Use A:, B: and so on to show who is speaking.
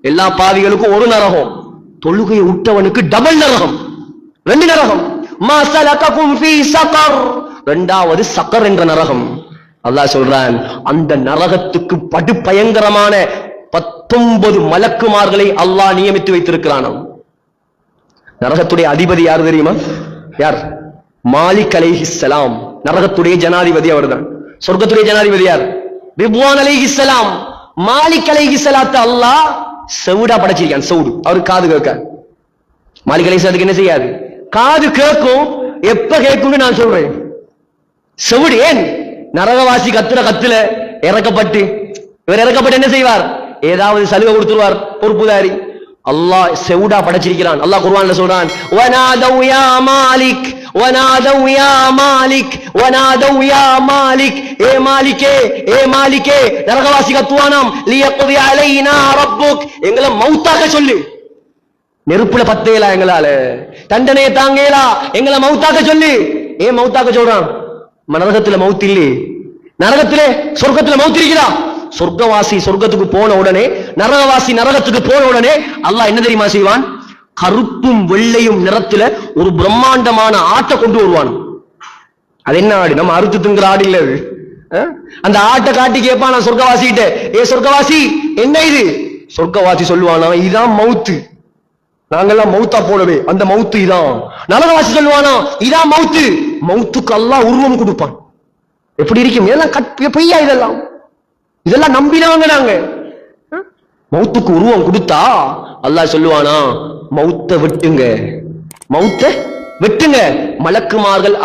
A: எல்லா பாவிகளுக்கும் ஒரு நரகம், தொழுகையை விட்டவனுக்கு டபுள் நரகம், 2 நரகம். மா ஸலககும் ஃபீ ஸகர், இரண்டாவது சக்கர் என்ற நரகம். அல்லாஹ் சொல்றான், அந்த நரகத்துக்கு படு பயங்கரமான 19 மலக்குமார்களை அல்லாஹ் நியமித்து வைத்திருக்கிறான். நரகத்துடைய அதிபதி யார் தெரியுமா? யார்? மாலிக் அலைஹிஸ்ஸலாம். நரகத்துடைய ஜனாதிபதி அவர்தான். சொர்க்கத்துடைய ஜனாதிபதி யார்? ரிப்வான் அலைஹிஸ்ஸலாம். மாலிக் அலைஹிஸ்ஸலாத்தை அல்லாஹ் செவுடா படைச்சிருக்கான். செவுடு, அவருக்கு காது கேட்க. மாலிக் அலைஹிஸ்ஸலாத்துக்கு என்ன செய்யாது? காது கேட்கும். எப்ப கேட்கும் நான் சொல்றேன். செவுடு. ஏன்? நரகவாசி கத்துற கத்துல இறக்கப்பட்டு, இவர் இறக்கப்பட்டு என்ன செய்வார்? ஏதாவது சலுகை கொடுத்துருவார் பொறுப்புதாரி. அல்லாஹ் செவுடா படைச்சிருக்கிறான். அல்லாஹ் குர்ஆன்ல சொல்றான், வனாதவ் யா மாலிக், வனாதவ் யா மாலிக், வனாதவ் யா மாலிக். ஏ மாலிகே, ஏ மாலிகே. நரகவாசி கத்துவானாம், லியக்தி அலைனா ரப்புக், எங்களை மௌத்தாக்க சொல்லு. நெருப்புல பத்தேலா எங்களால, தண்டனையை தாங்கேலா, எங்களை மௌத்தாக்க சொல்லு. ஏன் மௌத்தாக்க சொல்றான்? நரகத்துல மௌத் இல்லே. நரகத்திலே சொர்க்கத்துல மௌத் இருக்கிறா? சொர்க்கவாசி சொர்க்கத்துக்கு போன உடனே, நரகவாசி நரகத்துக்கு போன உடனே அல்லாஹ் என்ன தெரியுமா செய்வான்? கருப்பும் வெள்ளையும் நிறத்துல ஒரு பிரம்மாண்டமான ஆட்டை கொண்டு வருவான். அது என்ன ஆடு? நம்ம அறுத்து திங்கிற ஆடு இல்ல அது. அந்த ஆட்டை காட்டி கேட்பான் நான் சொர்க்கவாசி கிட்ட, ஏ சொர்க்கவாசி என்ன இது? சொர்க்கவாசி சொல்லுவானா, இதான் மவுத்து, நாங்கெல்லாம் மௌத்தா போடவே, அந்த மவுத்து இதான். நரகவாசி சொல்லுவானா, இதான் மவுத்து. மவுத்துக்கு அல்லாஹ் உருவம் கொடுப்பான். எப்படி இருக்கும்? இதெல்லாம் பொய்யா? இதெல்லாம் நம்பினாங்க நாங்க. மௌத்துக்கு உருவம் கொடுத்தா அல்லாஹ் சொல்லுவானா, மௌத்த வெட்டுங்க, மௌத்த வெட்டுங்க. மலக்குமார்கள்